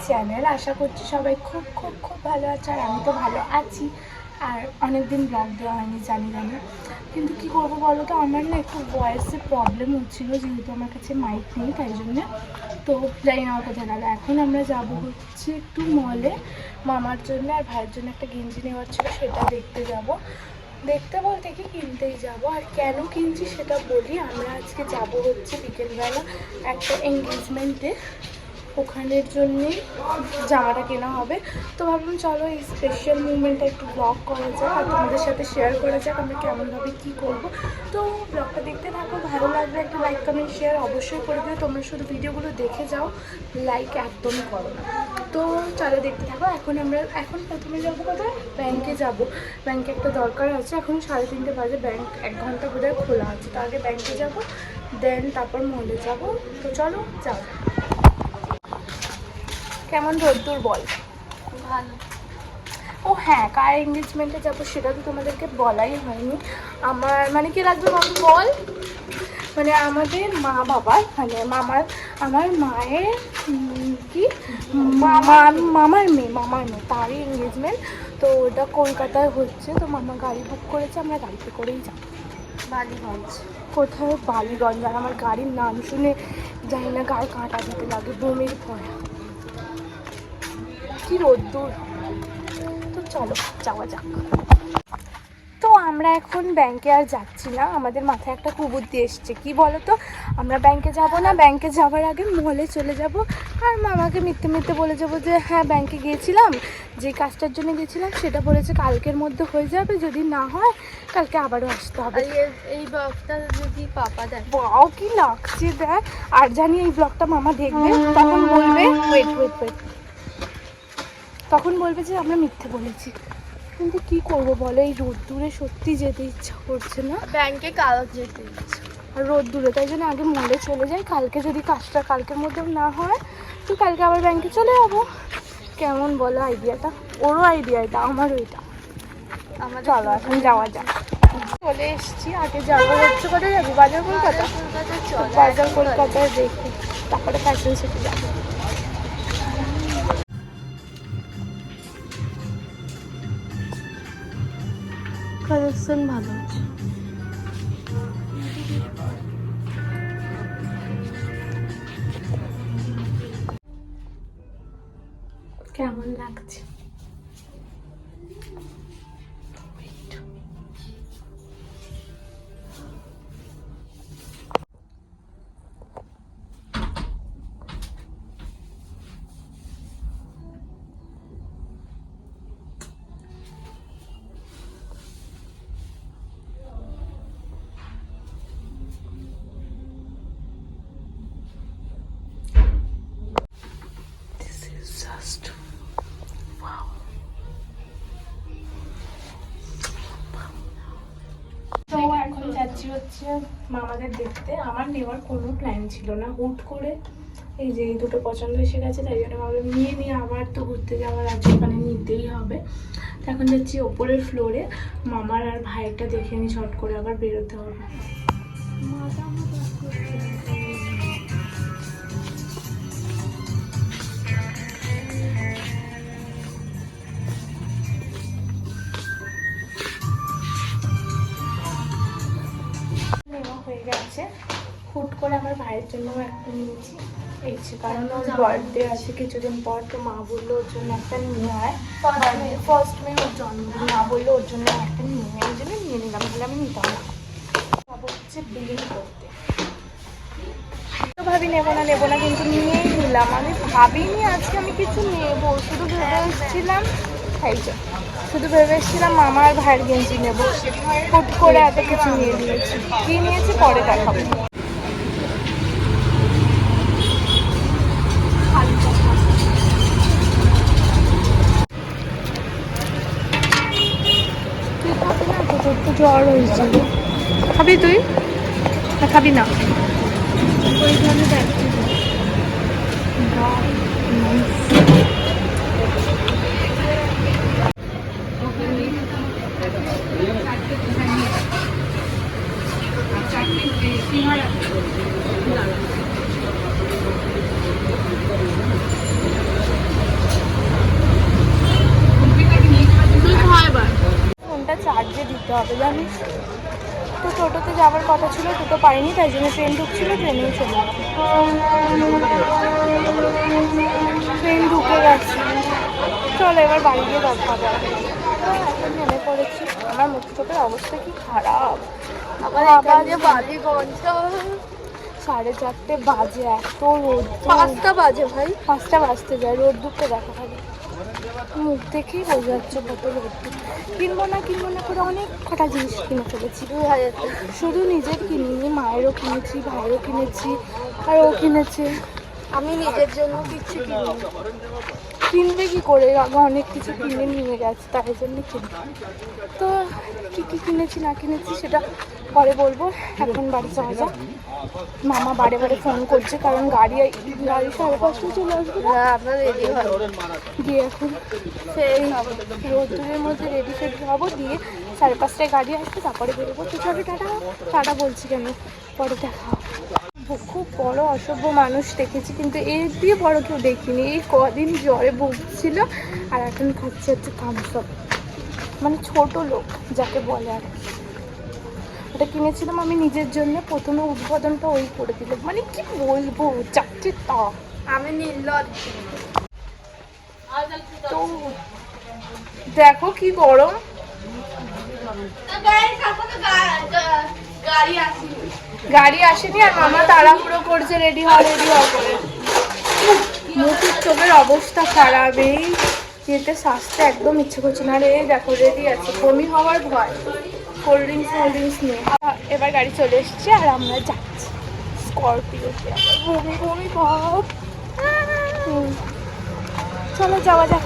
Channel. আশা করছি সবাই খুব খুব খুব ভালো আছে, আর আমি তো ভালো আছি। আর অনেকদিন ব্লগ দেওয়া হয়নি জানি, কিন্তু কি করবো বলো তো, আমার না একটু ভয়েসে প্রবলেম হচ্ছিলো, যেহেতু আমার কাছে মাইক নেই, তাই জন্যে। তো জানি না আমার কোথায় গেল। এখন আমরা যাবো হচ্ছে একটু মলে, মামার জন্য আর ভাইয়ের জন্য একটা গেঞ্জি নেওয়ার ছিল, সেটা দেখতে যাব। দেখতে বলতে কি কিনতেই যাব। আর কেন কিনছি সেটা বলি। আমরা আজকে যাব হচ্ছে বিকেলবেলা একটা এঙ্গেজমেন্টে, ওখানের জন্যেই জামাটা কেনা হবে। তো ভাবলাম চলো এই স্পেশাল মুভমেন্টটা একটু ব্লগ করা যাক আর তোমাদের সাথে শেয়ার করা যাক আমরা কেমনভাবে কী করবো। তো ব্লগটা দেখতে থাকো, ভালো লাগলে একটা লাইক কমেন্ট শেয়ার অবশ্যই করে দিও। তোমরা শুধু ভিডিওগুলো দেখে যাও, লাইক একদমই করো না। তো চলো দেখতে থাকো। এখন প্রথমে যাবো কোথায়, ব্যাংকে যাব। ব্যাংকে একটা দরকার আছে, এখন 3:30 বাজে, ব্যাংক 1 ঘন্টা বোধহয় খোলা আছে। তো আগে ব্যাংকে যাব, দেন তারপর মলে যাব। তো চলো যাও। কেমন রোদ্দুর বল? ভালো। ও হ্যাঁ, কার এঙ্গেজমেন্টে যাবো সেটা তো তোমাদেরকে বলাই হয়নি। আমার মানে কি লাগবে মামি বল? মানে আমাদের মা বাবার মানে আমার মায়ের কি মামার মেয়ে তারই এঙ্গেজমেন্ট। তো ওটা কলকাতায় হচ্ছে। তো মামা গাড়ি বুক করেছে, আমরা গাড়িতে করেই যাব। বালিগঞ্জ। কোথায় বালিগঞ্জ? আর আমার গাড়ির নাম শুনে জানি না গায়ে কাঁটা দিতে লাগে, বমির ভয়। কি রোদ্দুর। তো চলো যাওয়া যাক। তো আমরা এখন ব্যাংকে আর যাচ্ছি না, আমাদের মাথায় একটা কুবুদ্ধি এসছে। কি বলো তো, আমরা ব্যাংকে যাব না, ব্যাংকে যাওয়ার আগে মলে চলে যাব। আর মামাকে মিথ্যে বলে যাবো যে হ্যাঁ ব্যাংকে গিয়েছিলাম, যে কাজটার জন্য গেছিলাম সেটা বলেছে কালকের মধ্যে হয়ে যাবে, যদি না হয় কালকে আবারও আসতে হবে। এই ব্লগটা যদি পাপা দেয়, বাও কি লাগছে দেখ। আর জানি এই ব্লগটা মামা দেখবে, তখন বলবে ওয়েট তখন বলবে যে আমরা মিথ্যে বলেছি। কিন্তু কি করব বলো, এই রোদ্দুরে সত্যি যেতে ইচ্ছা করছে না। ব্যাংকে কাল যেতে ইচ্ছে। আর রোদ্দুরে, তাই জন্য আগে মলে চলে যাই। কালকে যদি কাজটা কালকের মধ্যে না হয়, তো কালকে আবার ব্যাংকে চলে যাবো। কেমন বলো আইডিয়াটা? ওরও আইডিয়া এটা, আমারও এটা। চলো এখন যাওয়া যাক। চলে এসছি। আগে যাবো হচ্ছে কোথায় যাবি? বাজার কলকাতা। বাজার কলকাতায় দেখি, তারপরে ফ্যাশন সিটি যাবো। কালেকশন ভালো আছে। কেমন লাগছে? তো এখন যাচ্ছি হচ্ছে মামাদের দেখতে। আমার নেওয়ার কোনো প্ল্যান ছিল না, হুট করে এই যে এই দুটো পছন্দ এসে গেছে, তাই জন্য ভাবলাম নিয়ে আবার তো ঘুরতে যাওয়ার আছে, ওখানে নিতেই হবে। তো এখন যাচ্ছি ওপরের ফ্লোরে, মামার আর ভাইয়েরটা দেখে নি, ছট করে আবার বেরোতে হবে। নেওয়া হয়ে গেছে। হুট করে আমার ভাইয়ের জন্য একটা নিয়েছি, এই যে, কারণ ওর বার্থডে আছে কিছুদিন পর। তো মা বললো ওর জন্য একটা নিয়ে আয়, ফার্স্ট মে ওর জন্মদিন, মা বললো ওর জন্য একটা নিয়ে নেয়, ওই জন্য নিয়ে নিলাম। তাহলে আমি নিতাম না, যাবো হচ্ছে বিলিং করতে। তো ভাবি নেবো না, কিন্তু নিয়েই নিলাম। আমি ভাবিনি আজকে আমি কিছু নেবো, শুধু ভেবে এসেছিলাম মামা আর ভাইয়ের গেঞ্জি নেবো। হুট করে এত কিছু নিয়ে নিয়েছি। কি নিয়েছি পরে দেখাবো। তোর তো জ্বর হয়েছিল, খাবি তুই না খাবি না? ওইখানে দেখ যেতে হবে জানিস। তো টোটোতে যাওয়ার কথা ছিল, টোটো পাইনি, তাই জন্য ট্রেন ঢুকছিল, ট্রেনেই চলে গেছে। ট্রেন ঢুকে গেছে। চলো এবার বাড়ি গিয়ে দেখা যাবে। এখন নেমে পড়েছি। আমার মুখ চোখের অবস্থা কি খারাপ। আবার যে বালিগঞ্জ 4:30 বাজে, এত রোদ। 5টা বাজে ভাই। 5টা বাজতে যায়, রোদ দুটো দেখা খালি মুখ দেখেই বোঝা যাচ্ছে কত রোদ। কিনবো না করে অনেক কটা জিনিস কিনে ফেলেছি। 2000 শুধু নিজের কিনিনি, মায়েরও কিনেছি, ভাইয়েরও কিনেছি, আর ও কিনেছে। আমি নিজের জন্য কিছু কিনি। কিনবে কি করে, আগে অনেক কিছু কিনে নিয়ে গেছে, তাই জন্য কিনবে। তো কী কী কিনেছি না কিনেছি সেটা পরে বলবো। এখন বাড়ি যাওয়া যাক। মামা বারে বারে ফোন করছে, কারণ গাড়ি 5:30 চলে আসবে না। হ্যাঁ, আপনার রেডি হয়। দিয়ে এখন সেই রোদ্দুরের মধ্যে রেডি হবো, দিয়ে 5:30 গাড়ি আসবে, তারপরে বেরোবো। তো চলো টাটা বলছি কেন, পরে দেখা হবে। খুব বড় অসভ্য মানুষ দেখেছি, কিন্তু এর দিয়ে বড় কেউ দেখিনি। এই কদিন জ্বরে ভুগছিল আর এখন খাচ্ছে হচ্ছে থামসআপ, মানে ছোট লোক যাকে বলে আর কি। ওটা কিনেছিলাম আমি নিজের জন্য, প্রথমে উদ্বোধনটা ওই করে দিল, মানে কি বলবো, চারটে তা। আমি নির্লজ্জ। তো দেখো কি গরম। গাড়ি আসেনি আর মামা তাড়াহুড়ো করছে রেডি হওয়া করে। মুখের চোখের অবস্থা খারাপ, এই যেতে সাজতে একদম ইচ্ছে করছে না। রে দেখো রেডি আছে, বমি হওয়ার ভয়, কোল্ড ড্রিঙ্কস নেই। এবার গাড়ি চলে এসছে আর আমরা যাচ্ছি স্করপিওতে। বমি ভাব। চলো যাওয়া যাক।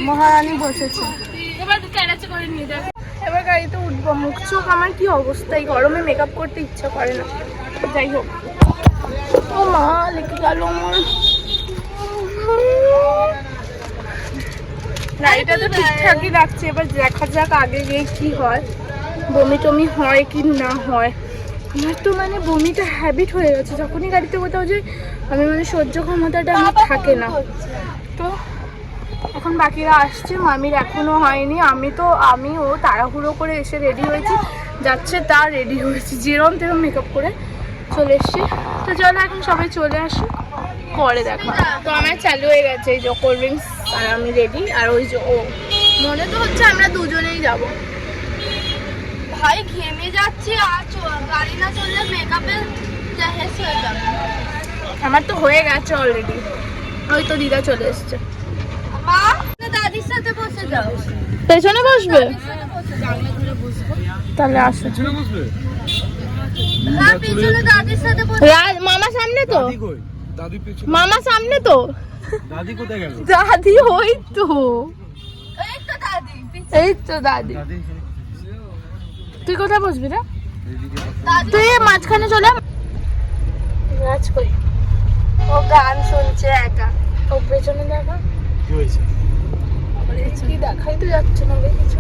মহারানী বসেছে, এবার ক্যারাচে করে নিয়ে যাবে। এবার গাড়িতে উঠবো। মুখ চোখ আমার কি অবস্থা, এই গরমে মেকআপ করতে ইচ্ছা করে না। যাই হোক, ও মা লেগে গেল আমার। গাড়িটা তো ঠিকঠাকই রাখছে, এবার দেখা যাক আগে গিয়ে কি হয়, বমি টমি হয় কি না হয়। আমার তো মানে বমিটা হ্যাবিট হয়ে গেছে, যখনই গাড়িতে কোথাও যাই আমি মানে সহ্য ক্ষমতাটা আমার থাকে না। তো এখন বাকিরা আসছে, মামির এখনো হয়নি। আমিও তাড়াহুড়ো করে এসে রেডি হয়েছি, যাচ্ছে তার রেডি হয়েছি, যেরম তেরম মেকআপ করে চলে এসছি। তো চলো এখন সবাই চলে আসি, পরে দেখা। তো আমার চালু হয়ে গেছে এই যে কোল্ড ড্রিঙ্কস, আর আমি রেডি। আর ওই যে ও মনে তো হচ্ছে আমরা দুজনেই যাব। ভাই ঘেমে যাচ্ছি, আর গাড়ি না চললে মেকআপে শেষ হয়ে যাবে। আমার তো হয়ে গেছে অলরেডি। ওই তো দিদা চলে এসছে। মা দাদির সাথে বসে যাও। পেছনে বসবে? বসবো। তাহলে আসো। হ্যাঁ, পিছনে দাদির সাথে বসে। মামা সামনে তো, দাদি পেছনে। মামা সামনে তো। দাদি কোথায় গেল? দাদি ওই তো, এই তো দাদি। এই তো দাদি। দাদি তুই কোথায় বসবি রে? এইদিকে দাদি তুই মাঝখানে চলে রাজ কই। ও গান শুনছে একা। ও পেছনে দেখা, কি হয়েছে? কি দেখাই তো যাচ্ছে না রে কিছু।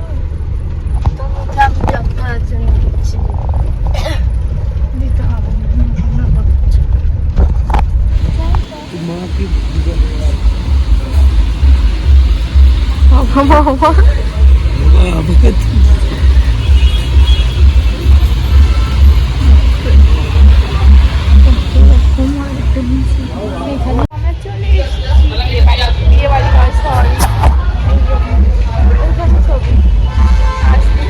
তো মুখে আমি জব করার জন্য দিচ্ছি। দিতে হবে মা কি বাবা। এখানে আমরা চলে এসেছি বিয়ে বাড়ি হয়, সরি ওইখানে ছবি আসবে।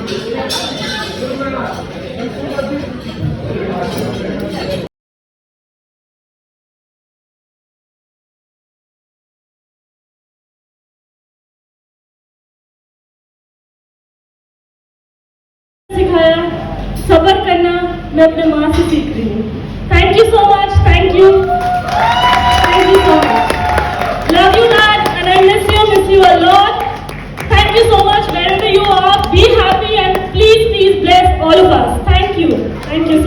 सिखाया सब्र करना मैं अपने माँ से सीख रही हूँ. Thank you so much. Thank you so much. Love you dad and I miss you a lot. Thank you so much. Wherever you are, be happy and please bless all of us. Thank you so